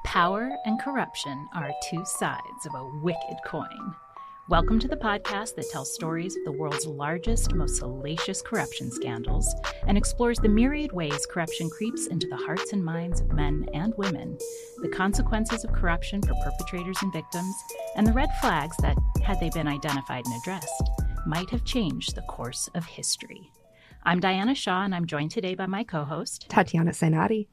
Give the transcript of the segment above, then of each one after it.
Power and corruption are two sides of a wicked coin. Welcome to the podcast that tells stories of the world's largest, most salacious corruption scandals and explores the myriad ways corruption creeps into the hearts and minds of men and women, the consequences of corruption for perpetrators and victims, and the red flags that, had they been identified and addressed, might have changed the course of history. I'm Diana Shaw, and I'm joined today by my co-host, Tatiana Sainati.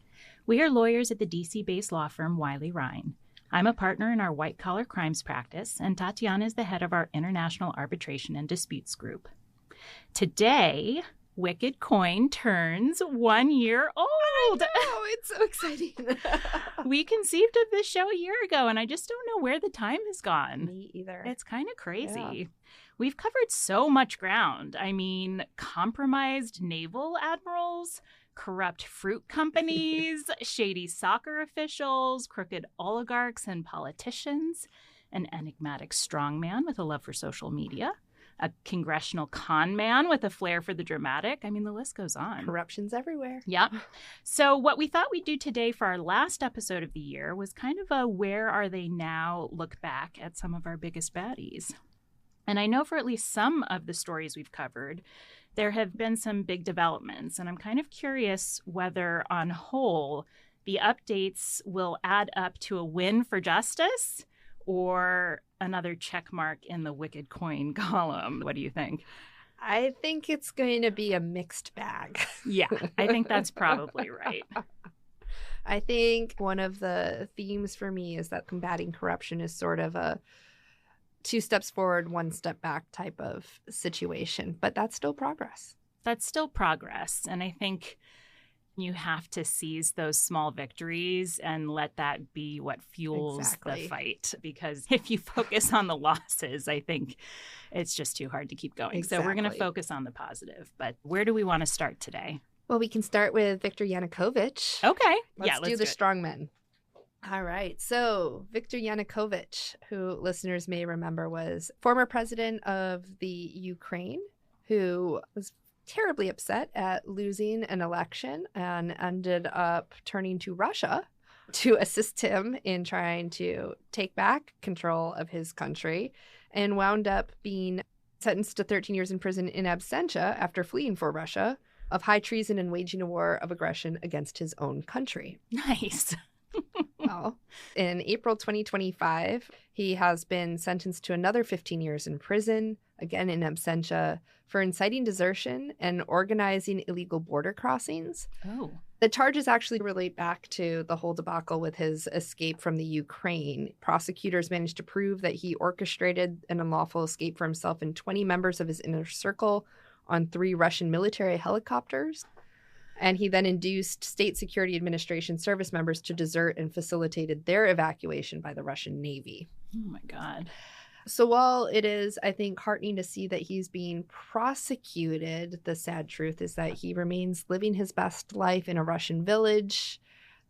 We are lawyers at the DC-based law firm Wiley Ryan. I'm a partner in our white-collar crimes practice, and Tatiana is the head of our International Arbitration and Disputes Group. Today, Wicked Coin turns 1 year old. Oh, it's so exciting. We conceived of this show a year ago, and I just don't know where the time has gone. Me either. It's kind of crazy. Yeah. We've covered so much ground. I mean, compromised naval admirals, corrupt fruit companies, shady soccer officials, crooked oligarchs and politicians, an enigmatic strongman with a love for social media, a congressional con man with a flair for the dramatic. I mean, the list goes on. Corruption's everywhere. Yep. So what we thought we'd do today for our last episode of the year was kind of a where are they now look back at some of our biggest baddies. And I know for at least some of the stories we've covered, there have been some big developments. And I'm kind of curious whether on whole, the updates will add up to a win for justice or another check mark in the wicked coin column. What do you think? I think it's going to be a mixed bag. Yeah, I think that's probably right. I think one of the themes for me is that combating corruption is sort of a 2 steps forward, 1 step back type of situation, but that's still progress. That's still progress. And I think you have to seize those small victories and let that be what fuels the fight. Because if you focus on the losses, I think it's just too hard to keep going. Exactly. So we're going to focus on the positive. But where do we want to start today? Well, we can start with Viktor Yanukovych. Okay. Let's do the strongmen. All right. So Viktor Yanukovych, who listeners may remember was former president of the Ukraine, who was terribly upset at losing an election and ended up turning to Russia to assist him in trying to take back control of his country, and wound up being sentenced to 13 years in prison in absentia after fleeing for Russia of high treason and waging a war of aggression against his own country. Nice. Well, in April 2025, he has been sentenced to another 15 years in prison, again in absentia, for inciting desertion and organizing illegal border crossings. Oh. The charges actually relate back to the whole debacle with his escape from the Ukraine. Prosecutors managed to prove that he orchestrated an unlawful escape for himself and 20 members of his inner circle on 3 Russian military helicopters. And he then induced State Security Administration service members to desert and facilitated their evacuation by the Russian Navy. Oh, my God. So while it is, I think, heartening to see that he's being prosecuted, the sad truth is that he remains living his best life in a Russian village.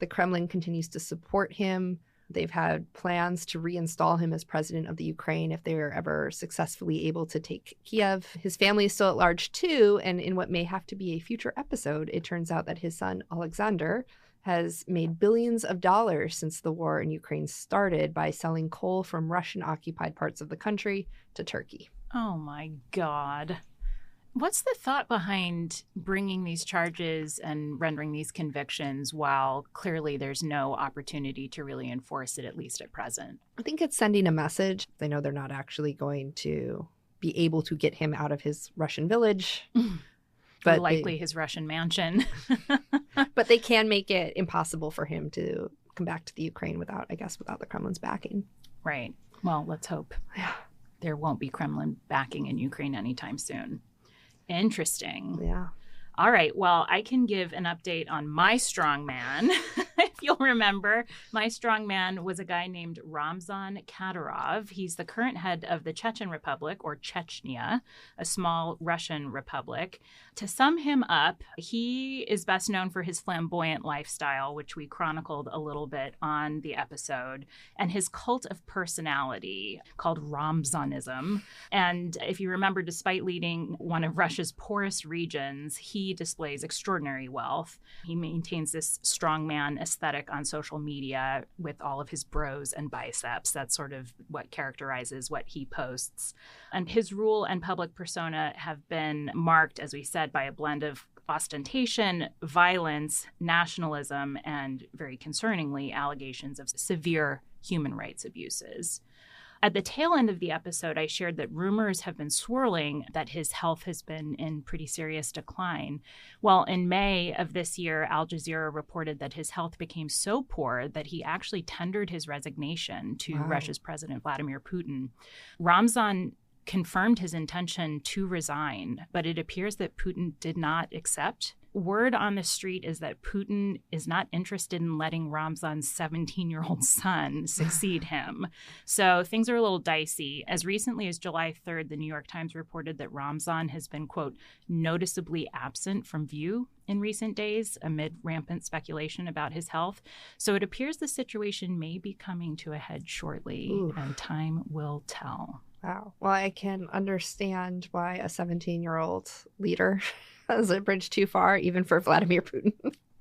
The Kremlin continues to support him. They've had plans to reinstall him as president of the Ukraine if they're ever successfully able to take Kiev. His family is still at large, too, and in what may have to be a future episode, it turns out that his son, Alexander, has made billions of dollars since the war in Ukraine started by selling coal from Russian-occupied parts of the country to Turkey. Oh, my God. What's the thought behind bringing these charges and rendering these convictions while clearly there's no opportunity to really enforce it, at least at present? I think it's sending a message. They know they're not actually going to be able to get him out of his Russian village. But likely his Russian mansion. But they can make it impossible for him to come back to the Ukraine without the Kremlin's backing. Right. Well, let's hope. Yeah. There won't be Kremlin backing in Ukraine anytime soon. Interesting. Yeah. All right. Well, I can give an update on my strongman. If you'll remember, my strongman was a guy named Ramzan Kadyrov. He's the current head of the Chechen Republic, or Chechnya, a small Russian republic. To sum him up, he is best known for his flamboyant lifestyle, which we chronicled a little bit on the episode, and his cult of personality called Ramzanism. And if you remember, despite leading one of Russia's poorest regions, he displays extraordinary wealth. He maintains this strongman aesthetic aesthetic on social media with all of his bros and biceps. That's sort of what characterizes what he posts. And his rule and public persona have been marked, as we said, by a blend of ostentation, violence, nationalism, and very concerningly, allegations of severe human rights abuses. At the tail end of the episode, I shared that rumors have been swirling that his health has been in pretty serious decline. Well, in May of this year, Al Jazeera reported that his health became so poor that he actually tendered his resignation to Russia's President Vladimir Putin. Ramzan confirmed his intention to resign, but it appears that Putin did not accept. Word on the street is that Putin is not interested in letting Ramzan's 17-year-old son succeed him. So things are a little dicey. As recently as July 3rd, the New York Times reported that Ramzan has been, quote, noticeably absent from view in recent days amid rampant speculation about his health. So it appears the situation may be coming to a head shortly, and time will tell. Wow. Well, I can understand why a 17-year-old leader has a bridge too far, even for Vladimir Putin.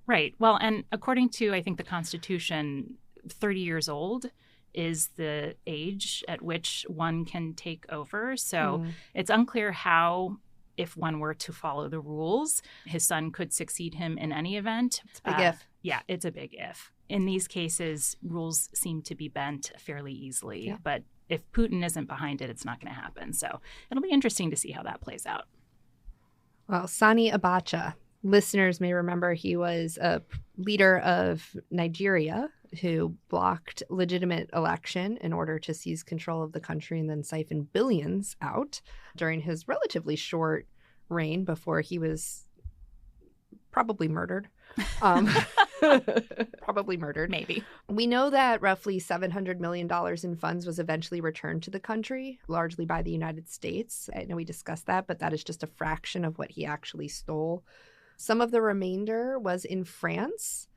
Right. Well, and according to, I think, the Constitution, 30 years old is the age at which one can take over. So it's unclear how, if one were to follow the rules, his son could succeed him in any event. It's a big if. Yeah, it's a big if. In these cases, rules seem to be bent fairly easily. But if Putin isn't behind it, it's not going to happen. So it'll be interesting to see how that plays out. Well, Sani Abacha, listeners may remember he was a leader of Nigeria who blocked legitimate election in order to seize control of the country and then siphon billions out during his relatively short reign before he was probably murdered. Probably murdered. Maybe. We know that roughly $700 million in funds was eventually returned to the country, largely by the United States. I know we discussed that, but that is just a fraction of what he actually stole. Some of the remainder was in France.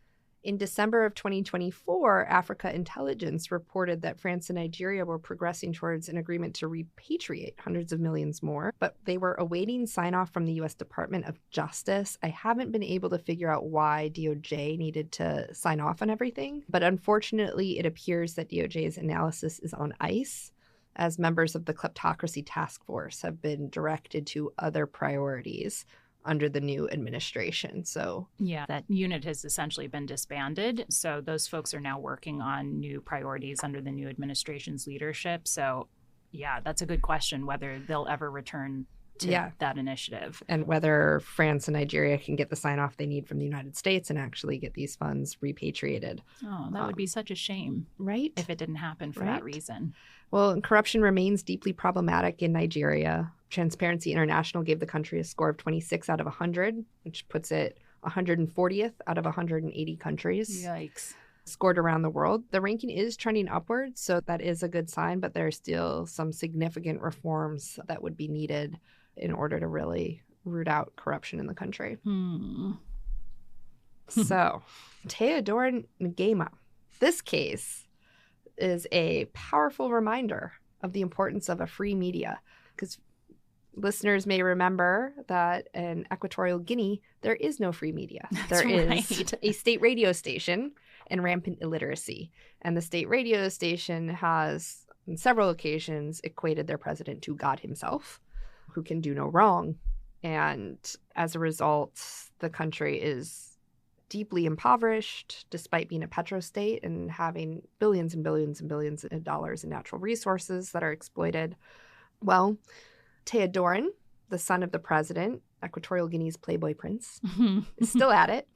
In December of 2024, Africa Intelligence reported that France and Nigeria were progressing towards an agreement to repatriate hundreds of millions more, but they were awaiting sign-off from the U.S. Department of Justice. I haven't been able to figure out why DOJ needed to sign off on everything, but unfortunately, it appears that DOJ's analysis is on ice, as members of the Kleptocracy Task Force have been directed to other priorities under the new administration. So yeah, that unit has essentially been disbanded. So those folks are now working on new priorities under the new administration's leadership. So yeah, that's a good question, whether they'll ever return to that initiative. And whether France and Nigeria can get the sign-off they need from the United States and actually get these funds repatriated. Oh, that would be such a shame. Right? If it didn't happen for that reason. Well, corruption remains deeply problematic in Nigeria. Transparency International gave the country a score of 26 out of 100, which puts it 140th out of 180 countries. Yikes. Scored around the world. The ranking is trending upwards, so that is a good sign, but there are still some significant reforms that would be needed in order to really root out corruption in the country. So, Teodorin Ngema. This case is a powerful reminder of the importance of a free media, because listeners may remember that in Equatorial Guinea, there is no free media. There is a state radio station and rampant illiteracy. And the state radio station has, on several occasions, equated their president to God himself, who can do no wrong. And as a result, the country is deeply impoverished, despite being a petrostate and having billions and billions and billions of dollars in natural resources that are exploited. Well, Teodorin, the son of the president, Equatorial Guinea's Playboy Prince, is still at it.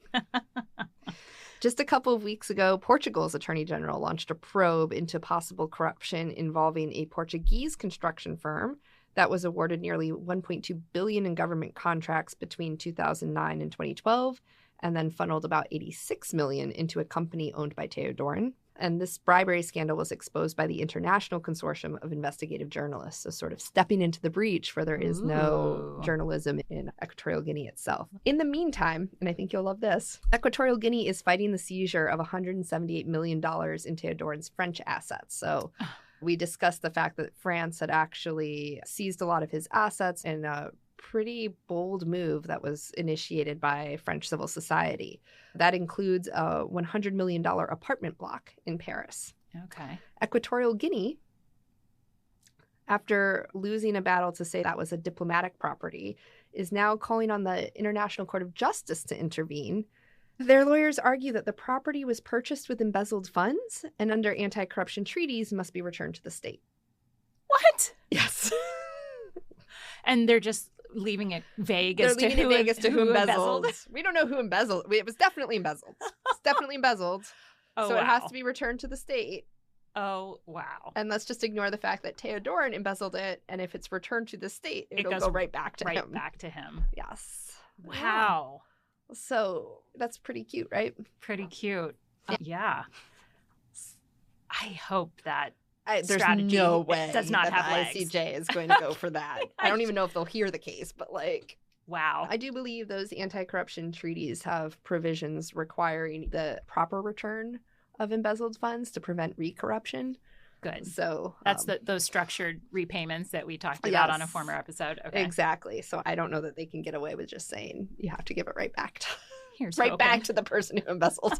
Just a couple of weeks ago, Portugal's Attorney General launched a probe into possible corruption involving a Portuguese construction firm that was awarded nearly $1.2 billion in government contracts between 2009 and 2012, and then funneled about $86 million into a company owned by Teodorin. And this bribery scandal was exposed by the International Consortium of Investigative Journalists, so sort of stepping into the breach where there is no journalism in Equatorial Guinea itself. In the meantime, and I think you'll love this, Equatorial Guinea is fighting the seizure of $178 million in Teodorin's French assets. So we discussed the fact that France had actually seized a lot of his assets in a pretty bold move that was initiated by French civil society. That includes a $100 million apartment block in Paris. Okay. Equatorial Guinea, after losing a battle to say that was a diplomatic property, is now calling on the International Court of Justice to intervene. Their lawyers argue that the property was purchased with embezzled funds and under anti-corruption treaties must be returned to the state. What? Yes. And they're just leaving it vague as to who embezzled. We don't know who embezzled. It was definitely embezzled. It's definitely embezzled. Oh, so wow. It has to be returned to the state. Oh, wow. And let's just ignore the fact that Theodorin embezzled it, and if it's returned to the state, it'll go right back to him. Right back to him. Yes. Wow. So that's pretty cute, right? Pretty cute. Yeah. I hope that there's strategy no way does not that have the legs. ICJ is going to go for that. I don't even know if they'll hear the case, but like, wow. I do believe those anti-corruption treaties have provisions requiring the proper return of embezzled funds to prevent re-corruption. Good. So that's those structured repayments that we talked about on a former episode. Okay. Exactly. So I don't know that they can get away with just saying you have to give it right back to back to the person who embezzled.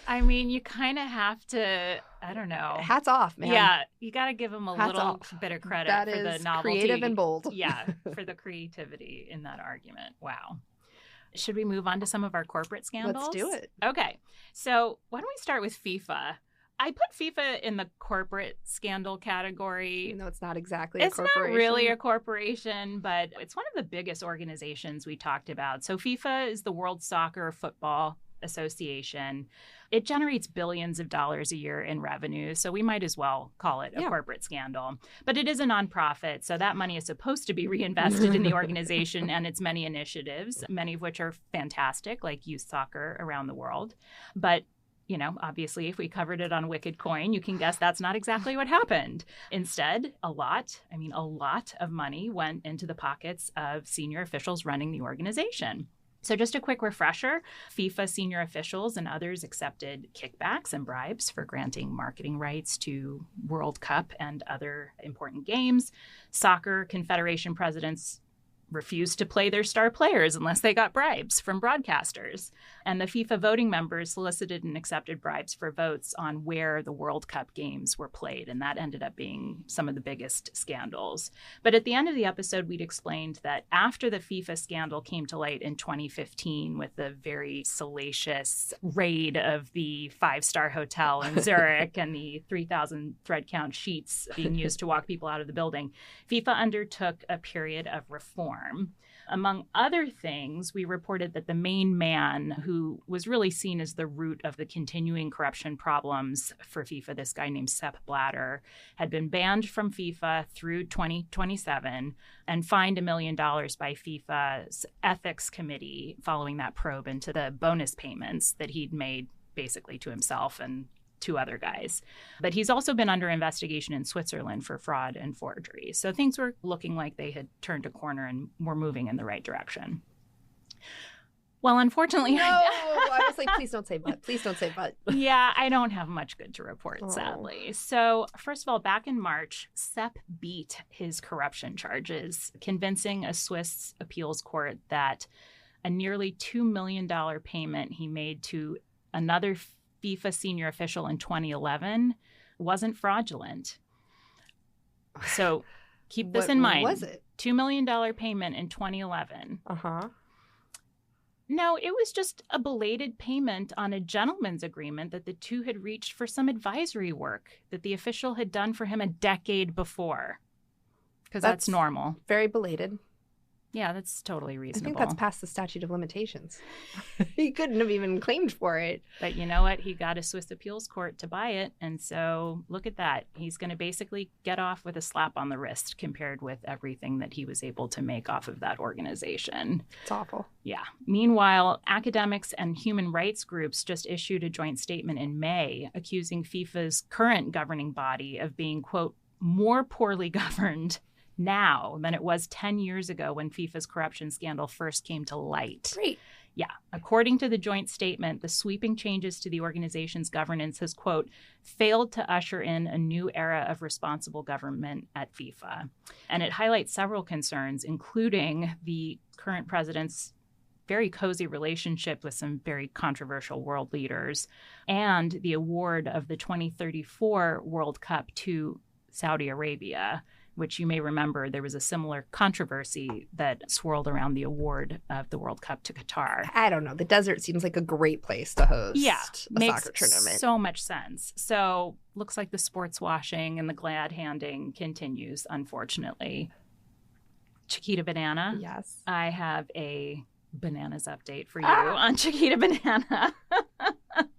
I mean, you kind of have to, I don't know. Hats off, man. Yeah, you got to give them a Hats little off. bit of credit That for is the novelty. creative and bold. Yeah, for the creativity in that argument. Wow. Should we move on to some of our corporate scandals? Let's do it. Okay. So why don't we start with FIFA? I put FIFA in the corporate scandal category. Even though it's not exactly a corporation. It's not really a corporation, but it's one of the biggest organizations we talked about. So FIFA is the World Soccer Football Association. It generates billions of dollars a year in revenue, so we might as well call it a corporate scandal. But it is a nonprofit, so that money is supposed to be reinvested in the organization and its many initiatives, many of which are fantastic, like youth soccer around the world. But you know, obviously, if we covered it on Wicked Coin, you can guess that's not exactly what happened. Instead, a lot of money went into the pockets of senior officials running the organization. So just a quick refresher, FIFA senior officials and others accepted kickbacks and bribes for granting marketing rights to World Cup and other important games. Soccer Confederation presidents refused to play their star players unless they got bribes from broadcasters. And the FIFA voting members solicited and accepted bribes for votes on where the World Cup games were played. And that ended up being some of the biggest scandals. But at the end of the episode, we'd explained that after the FIFA scandal came to light in 2015 with the very salacious raid of the five-star hotel in Zurich and the 3,000 thread count sheets being used to walk people out of the building, FIFA undertook a period of reform. Among other things, we reported that the main man who was really seen as the root of the continuing corruption problems for FIFA, this guy named Sepp Blatter, had been banned from FIFA through 2027 and fined $1 million by FIFA's ethics committee following that probe into the bonus payments that he'd made basically to himself and two other guys. But he's also been under investigation in Switzerland for fraud and forgery. So things were looking like they had turned a corner and were moving in the right direction. Well, unfortunately... No! I was like, please don't say but. Please don't say but. Yeah, I don't have much good to report, sadly. So, first of all, back in March, Sepp beat his corruption charges, convincing a Swiss appeals court that a nearly $2 million payment he made to another FIFA senior official in 2011 wasn't fraudulent. So keep this in mind. What was it? $2 million payment in 2011. Uh-huh. No, it was just a belated payment on a gentleman's agreement that the two had reached for some advisory work that the official had done for him a decade before. Because that's normal. Very belated. Yeah, that's totally reasonable. I think that's past the statute of limitations. He couldn't have even claimed for it. But you know what? He got a Swiss appeals court to buy it. And so look at that. He's going to basically get off with a slap on the wrist compared with everything that he was able to make off of that organization. It's awful. Yeah. Meanwhile, academics and human rights groups just issued a joint statement in May accusing FIFA's current governing body of being, quote, more poorly governed now than it was 10 years ago when FIFA's corruption scandal first came to light. Great. Yeah. According to the joint statement, the sweeping changes to the organization's governance has, quote, failed to usher in a new era of responsible government at FIFA. And it highlights several concerns, including the current president's very cozy relationship with some very controversial world leaders and the award of the 2034 World Cup to Saudi Arabia, which you may remember there was a similar controversy that swirled around the award of the World Cup to Qatar. I don't know. The desert seems like a great place to host a soccer tournament. Makes so much sense. So looks like the sports washing and the glad handing continues, unfortunately. Chiquita Banana. Yes. I have a bananas update for you on Chiquita Banana.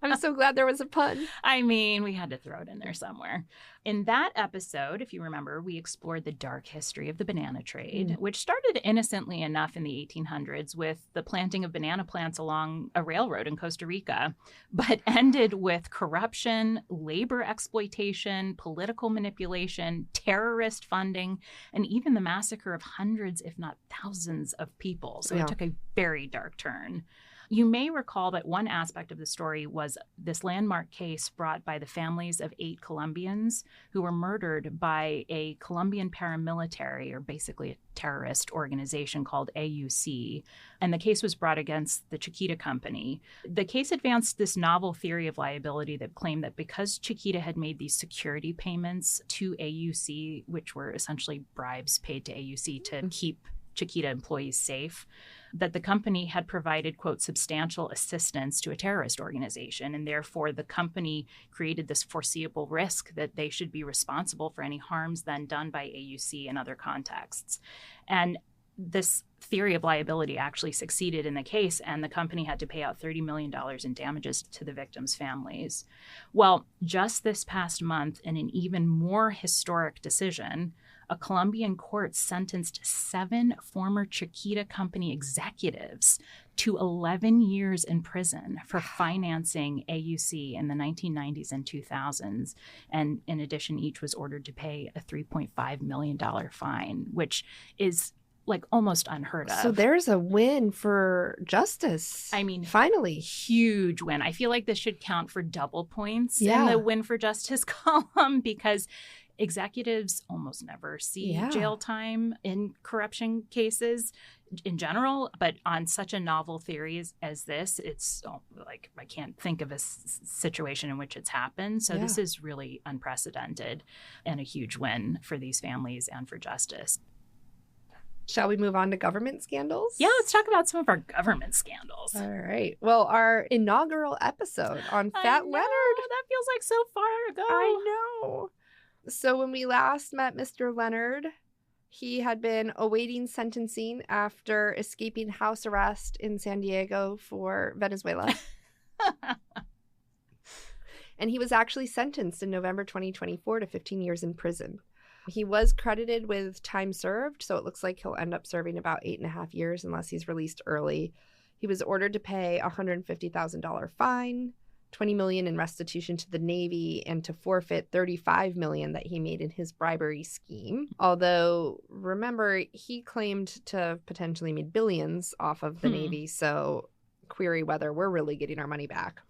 I'm so glad there was a pun. I mean, we had to throw it in there somewhere. In that episode, if you remember, we explored the dark history of the banana trade, which started innocently enough in the 1800s with the planting of banana plants along a railroad in Costa Rica, but ended with corruption, labor exploitation, political manipulation, terrorist funding, and even the massacre of hundreds, if not thousands of people. So it took a very dark turn. You may recall that one aspect of the story was this landmark case brought by the families of 8 Colombians who were murdered by a Colombian paramilitary, or basically a terrorist organization called AUC. And the case was brought against the Chiquita Company. The case advanced this novel theory of liability that claimed that because Chiquita had made these security payments to AUC, which were essentially bribes paid to AUC to keep Chiquita employees safe, that the company had provided, quote, substantial assistance to a terrorist organization. And therefore, the company created this foreseeable risk that they should be responsible for any harms then done by AUC in other contexts. And this theory of liability actually succeeded in the case, and the company had to pay out $30 million in damages to the victims' families. Well, just this past month, in an even more historic decision, a Colombian court sentenced 7 former Chiquita Company executives to 11 years in prison for financing AUC in the 1990s and 2000s. And in addition, each was ordered to pay a $3.5 million fine, which is like almost unheard of. So there's a win for justice. I mean, finally. Huge win. I feel like this should count for double points in the win for justice column, because executives almost never see jail time in corruption cases in general, but on such a novel theory as this, it's like I can't think of a situation in which it's happened. So this is really unprecedented and a huge win for these families and for justice. Shall we move on to government scandals? Yeah, let's talk about some of our government scandals. All right. Well, our inaugural episode on Fat Leonard. That feels like so far ago. I know. So when we last met Mr. Leonard, he had been awaiting sentencing after escaping house arrest in San Diego for Venezuela. And he was actually sentenced in November 2024 to 15 years in prison. He was credited with time served, so it looks like he'll end up serving about 8.5 years unless he's released early. He was ordered to pay a $150,000 fine, $20 million in restitution to the Navy, and to forfeit $35 million that he made in his bribery scheme. Although, remember, he claimed to have potentially made billions off of the Navy, so query whether we're really getting our money back.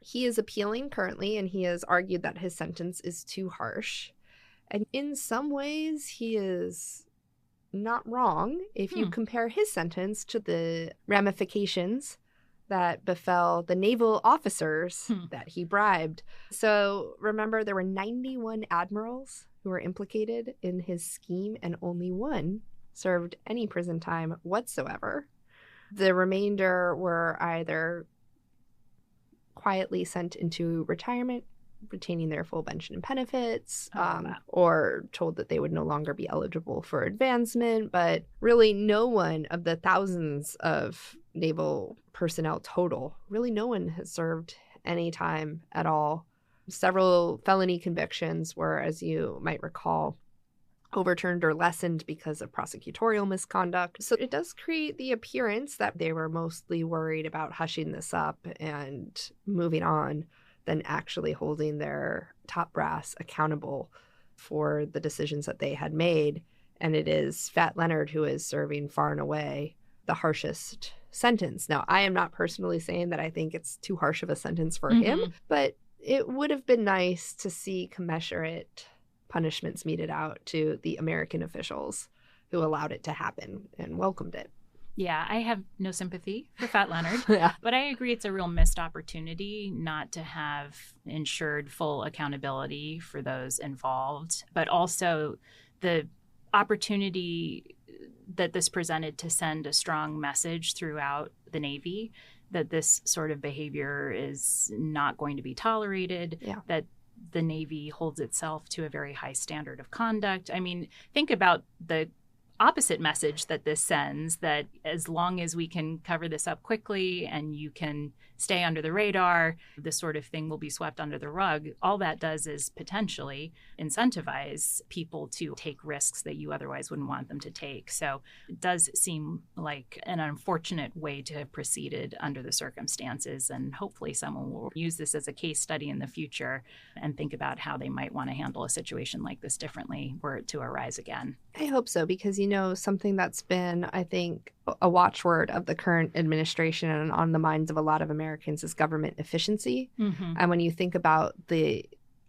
He is appealing currently, and he has argued that his sentence is too harsh. And in some ways, he is not wrong if you compare his sentence to the ramifications that befell the naval officers that he bribed. So remember, there were 91 admirals who were implicated in his scheme, and only one served any prison time whatsoever. The remainder were either quietly sent into retirement, retaining their full pension and benefits, or told that they would no longer be eligible for advancement. But really, no one of the thousands of naval personnel total, really no one has served any time at all. Several felony convictions were, as you might recall, overturned or lessened because of prosecutorial misconduct. So it does create the appearance that they were mostly worried about hushing this up and moving on than actually holding their top brass accountable for the decisions that they had made. And it is Fat Leonard who is serving far and away the harshest sentence. Now, I am not personally saying that I think it's too harsh of a sentence for him, but it would have been nice to see commensurate punishments meted out to the American officials who allowed it to happen and welcomed it. Yeah, I have no sympathy for Fat Leonard, Yeah. but I agree it's a real missed opportunity not to have ensured full accountability for those involved, but also the opportunity that this presented to send a strong message throughout the Navy that this sort of behavior is not going to be tolerated, that the Navy holds itself to a very high standard of conduct. I mean, think about the opposite message that this sends, that as long as we can cover this up quickly and you can stay under the radar, this sort of thing will be swept under the rug. All that does is potentially incentivize people to take risks that you otherwise wouldn't want them to take. So it does seem like an unfortunate way to have proceeded under the circumstances. And hopefully someone will use this as a case study in the future and think about how they might want to handle a situation like this differently were it to arise again. I hope so, because, you know, something that's been, I think, a watchword of the current administration and on the minds of a lot of Americans is government efficiency. And when you think about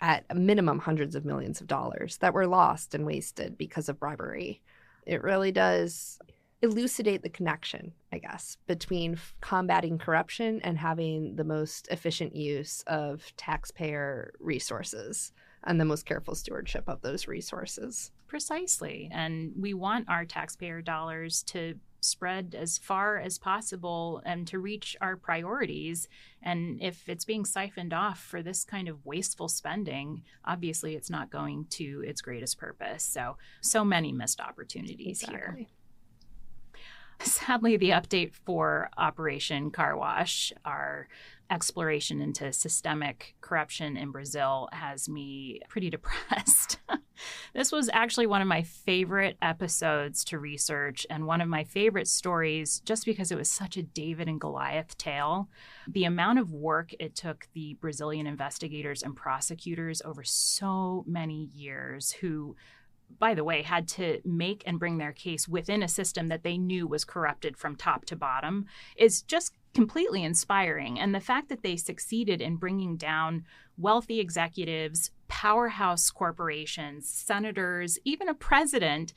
at a minimum, hundreds of millions of dollars that were lost and wasted because of bribery, it really does elucidate the connection, I guess, between combating corruption and having the most efficient use of taxpayer resources and the most careful stewardship of those resources. Precisely. And we want our taxpayer dollars to spread as far as possible and to reach our priorities. And if it's being siphoned off for this kind of wasteful spending, obviously it's not going to its greatest purpose. So many missed opportunities here. Sadly, the update for Operation Car Wash, our exploration into systemic corruption in Brazil, has me pretty depressed. This was actually one of my favorite episodes to research and one of my favorite stories just because it was such a David and Goliath tale. The amount of work it took the Brazilian investigators and prosecutors over so many years, who, by the way, had to make and bring their case within a system that they knew was corrupted from top to bottom, is just completely inspiring. And the fact that they succeeded in bringing down wealthy executives, powerhouse corporations, senators, even a president,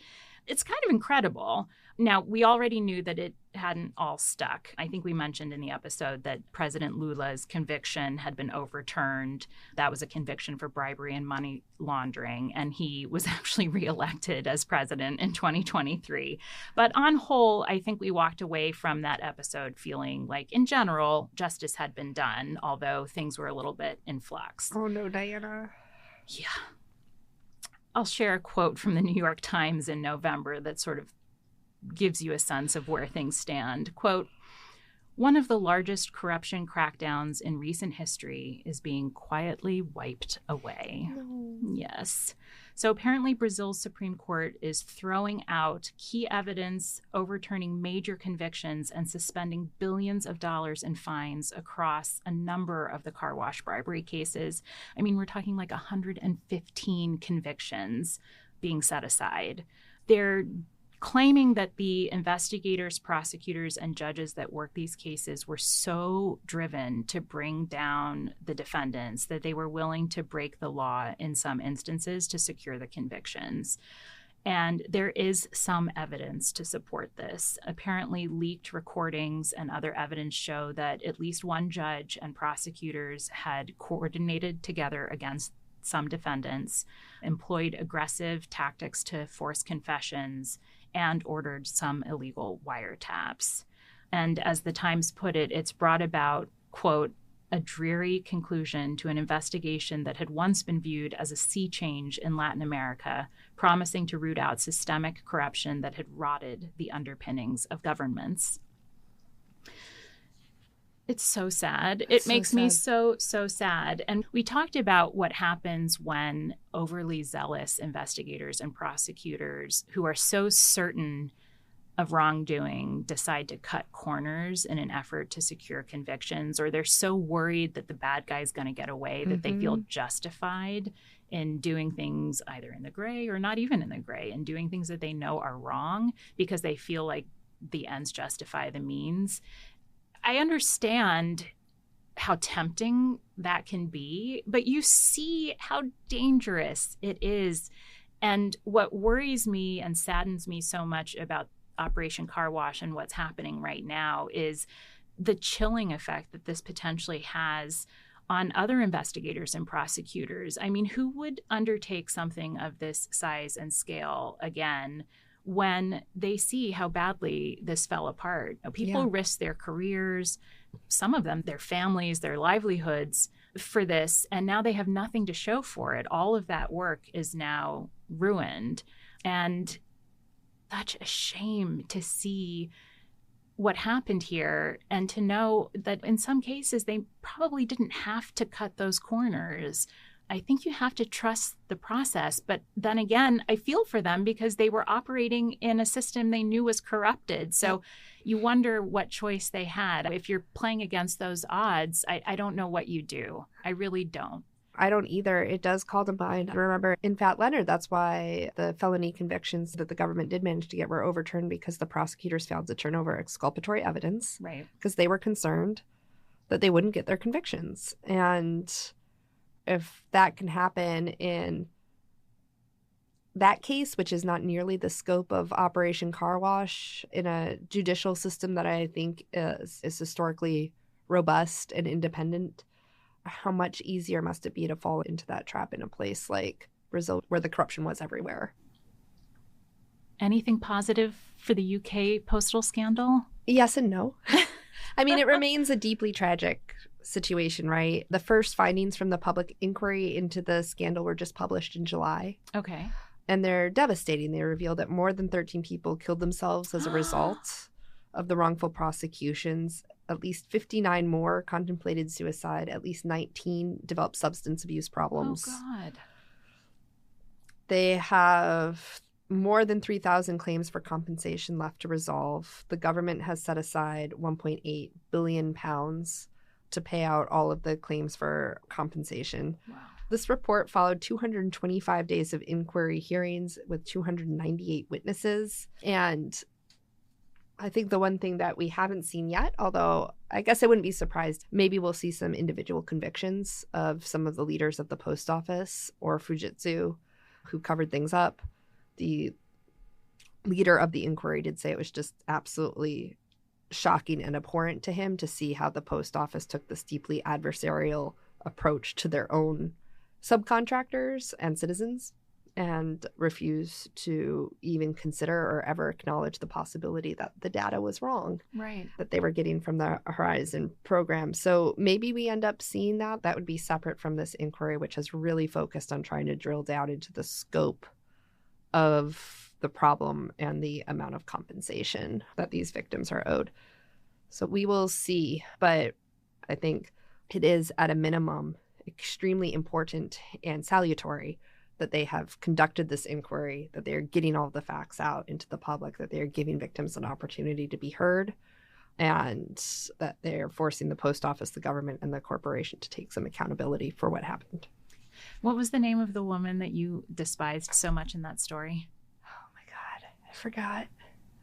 it's kind of incredible. Now, we already knew that it hadn't all stuck. I think we mentioned in the episode that President Lula's conviction had been overturned. That was a conviction for bribery and money laundering, and he was actually reelected as president in 2023. But on whole, I think we walked away from that episode feeling like, in general, justice had been done, although things were a little bit in flux. Oh no, Diana. Yeah. I'll share a quote from the New York Times in November that sort of gives you a sense of where things stand. Quote, "One of the largest corruption crackdowns in recent history is being quietly wiped away." No. Yes. So apparently Brazil's Supreme Court is throwing out key evidence, overturning major convictions, and suspending billions of dollars in fines across a number of the car wash bribery cases. I mean, we're talking like 115 convictions being set aside. They're claiming that the investigators, prosecutors, and judges that work these cases were so driven to bring down the defendants that they were willing to break the law in some instances to secure the convictions. And there is some evidence to support this. Apparently, leaked recordings and other evidence show that at least one judge and prosecutors had coordinated together against some defendants, employed aggressive tactics to force confessions, and ordered some illegal wiretaps. And as the Times put it, it's brought about, quote, "a dreary conclusion to an investigation that had once been viewed as a sea change in Latin America, promising to root out systemic corruption that had rotted the underpinnings of governments." It's so sad. It makes me so sad. And we talked about what happens when overly zealous investigators and prosecutors who are so certain of wrongdoing decide to cut corners in an effort to secure convictions, or they're so worried that the bad guy's going to get away that they feel justified in doing things either in the gray or not even in the gray, and doing things that they know are wrong because they feel like the ends justify the means. I understand how tempting that can be, but you see how dangerous it is. And what worries me and saddens me so much about Operation Car Wash and what's happening right now is the chilling effect that this potentially has on other investigators and prosecutors. I mean, who would undertake something of this size and scale again when they see how badly this fell apart? People risk their careers, some of them, their families, their livelihoods for this, and now they have nothing to show for it. All of that work is now ruined. And such a shame to see what happened here and to know that in some cases they probably didn't have to cut those corners. I think you have to trust the process. But then again, I feel for them because they were operating in a system they knew was corrupted. So you wonder what choice they had. If you're playing against those odds, I don't know what you do. I really don't. I don't either. It does call to mind. I remember in Fat Leonard, that's why the felony convictions that the government did manage to get were overturned, because the prosecutors failed to turn over exculpatory evidence. Right. Because they were concerned that they wouldn't get their convictions. And if that can happen in that case, which is not nearly the scope of Operation Car Wash, in a judicial system that I think is historically robust and independent, how much easier must it be to fall into that trap in a place like Brazil, where the corruption was everywhere? Anything positive for the UK postal scandal? Yes and no. I mean, it remains a deeply tragic situation, right? The first findings from the public inquiry into the scandal were just published in July. Okay. And they're devastating. They reveal that more than 13 people killed themselves as a result of the wrongful prosecutions. At least 59 more contemplated suicide. At least 19 developed substance abuse problems. Oh, God. They have more than 3,000 claims for compensation left to resolve. The government has set aside £1.8 billion to pay out all of the claims for compensation. Wow. This report followed 225 days of inquiry hearings with 298 witnesses. And I think the one thing that we haven't seen yet, although I guess I wouldn't be surprised, maybe we'll see some individual convictions of some of the leaders of the post office or Fujitsu who covered things up. The leader of the inquiry did say it was just absolutely shocking and abhorrent to him to see how the post office took this deeply adversarial approach to their own subcontractors and citizens, and refuse to even consider or ever acknowledge the possibility that the data was wrong, right, that they were getting from the Horizon program. So maybe we end up seeing that. That would be separate from this inquiry, which has really focused on trying to drill down into the scope of the problem and the amount of compensation that these victims are owed. So we will see. But I think it is, at a minimum, extremely important and salutary that they have conducted this inquiry, that they're getting all the facts out into the public, that they're giving victims an opportunity to be heard, and that they're forcing the post office, the government, and the corporation to take some accountability for what happened. What was the name of the woman that you despised so much in that story? Oh my God, I forgot.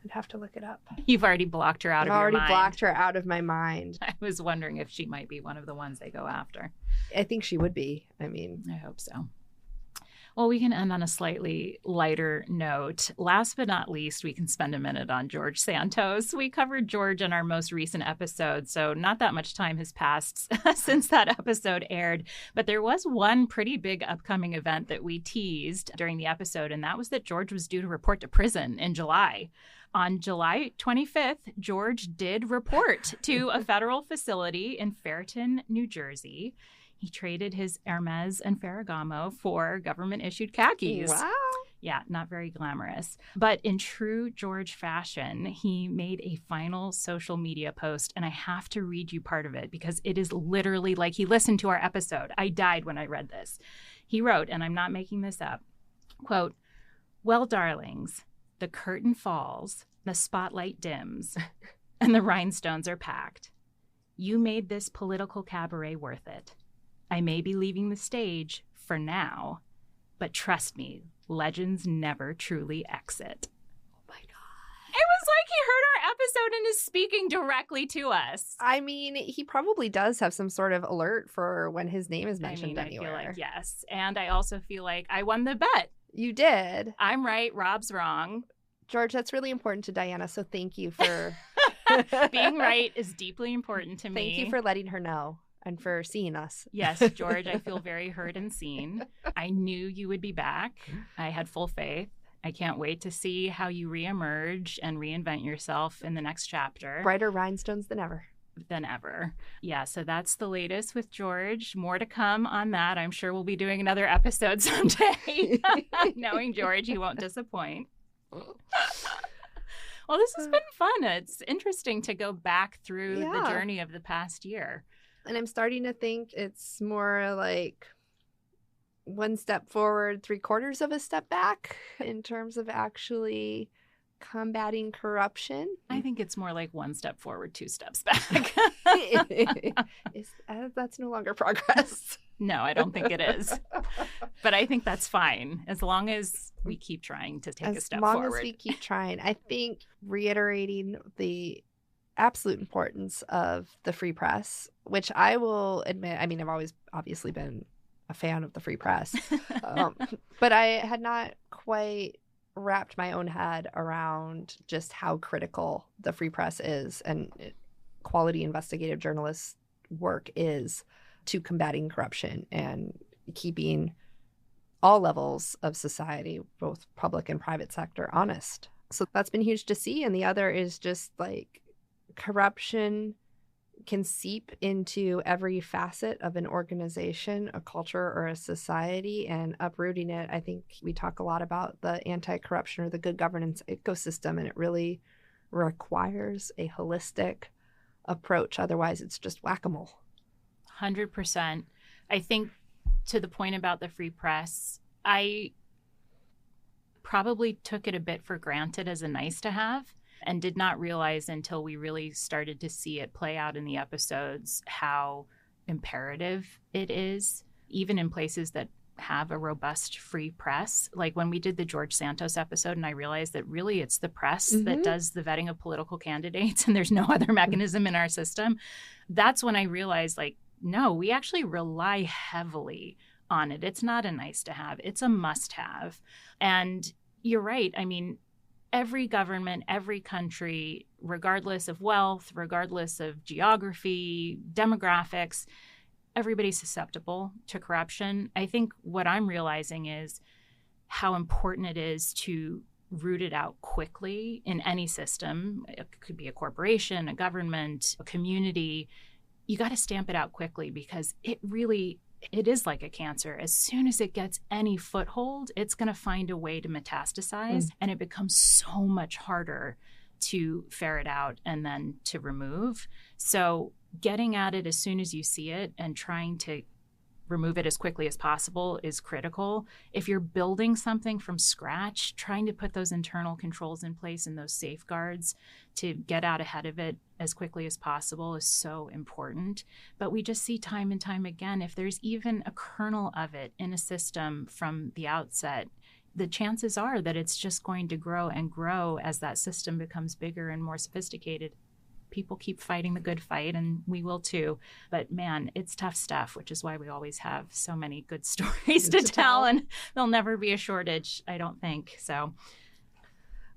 I'd have to look it up. You've already blocked her out of your mind. I've already blocked her out of my mind. I was wondering if she might be one of the ones they go after. I think she would be. I hope so. Well, we can end on a slightly lighter note. Last but not least, we can spend a minute on George Santos. We covered George in our most recent episode, so not that much time has passed since that episode aired. But there was one pretty big upcoming event that we teased during the episode, and that was that George was due to report to prison in July. On July 25th, George did report to a federal facility in Ferriton, New Jersey. He traded his Hermes and Ferragamo for government-issued khakis. Wow. Yeah, not very glamorous. But in true George fashion, he made a final social media post, and I have to read you part of it because it is literally like he listened to our episode. I died when I read this. He wrote, and I'm not making this up, quote, "Well, darlings, the curtain falls, the spotlight dims, and the rhinestones are packed. You made this political cabaret worth it. I may be leaving the stage for now, but trust me, legends never truly exit." Oh my God. It like he heard our episode and is speaking directly to us. I mean, he probably does have some sort of alert for when his name is mentioned anywhere. I feel like yes. And I also feel like I won the bet. You did. I'm right. Rob's wrong. George, that's really important to Diana, so thank you for... Being right is deeply important to me. Thank you for letting her know and for seeing us. Yes, George, I feel very heard and seen. I knew you would be back. I had full faith. I can't wait to see how you reemerge and reinvent yourself in the next chapter. Brighter rhinestones than ever. Yeah, so that's the latest with George. More to come on that. I'm sure we'll be doing another episode someday. Knowing George, he won't disappoint. Well, this has been fun. It's interesting to go back through the journey of the past year. And I'm starting to think it's more like one step forward, 3/4 of a step back in terms of actually combating corruption. I think it's more like one step forward, 2 steps back. That's no longer progress. No, I don't think it is. But I think that's fine as long as we keep trying to take a step forward. As long as we keep trying. I think reiterating the absolute importance of the free press, which I will admit, I mean, I've always obviously been a fan of the free press, but I had not quite wrapped my own head around just how critical the free press is and quality investigative journalists' work is to combating corruption and keeping all levels of society, both public and private sector, honest. So that's been huge to see. And the other is just like corruption can seep into every facet of an organization, a culture, or a society, and uprooting it. I think we talk a lot about the anti-corruption or the good governance ecosystem, and it really requires a holistic approach. Otherwise, it's just whack-a-mole. 100%. I think to the point about the free press, I probably took it a bit for granted as a nice to have and did not realize until we really started to see it play out in the episodes how imperative it is, even in places that have a robust free press. Like when we did the George Santos episode and I realized that really it's the press that does the vetting of political candidates and there's no other mechanism in our system. That's when I realized, like, no, we actually rely heavily on it. It's not a nice to have. It's a must have. And you're right. I mean, every government, every country, regardless of wealth, regardless of geography, demographics, everybody's susceptible to corruption. I think what I'm realizing is how important it is to root it out quickly in any system. It could be a corporation, a government, a community. You got to stamp it out quickly because it is like a cancer. As soon as it gets any foothold, it's going to find a way to metastasize, and it becomes so much harder to ferret out and then to remove. So getting at it as soon as you see it and trying to remove it as quickly as possible is critical. If you're building something from scratch, trying to put those internal controls in place and those safeguards to get out ahead of it as quickly as possible is so important. But we just see time and time again, if there's even a kernel of it in a system from the outset, the chances are that it's just going to grow and grow as that system becomes bigger and more sophisticated. People keep fighting the good fight, and we will too. But man, it's tough stuff, which is why we always have so many good stories to tell, and there'll never be a shortage, I don't think. So,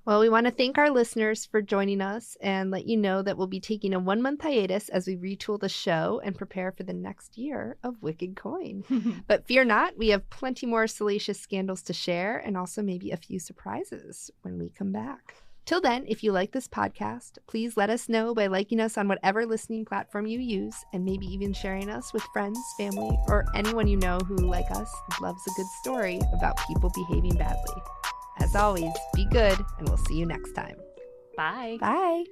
well, we want to thank our listeners for joining us and let you know that we'll be taking a 1-month hiatus as we retool the show and prepare for the next year of Wicked Coin. But fear not, we have plenty more salacious scandals to share and also maybe a few surprises when we come back. Till then, if you like this podcast, please let us know by liking us on whatever listening platform you use and maybe even sharing us with friends, family, or anyone you know who, like us, loves a good story about people behaving badly. As always, be good, and we'll see you next time. Bye. Bye.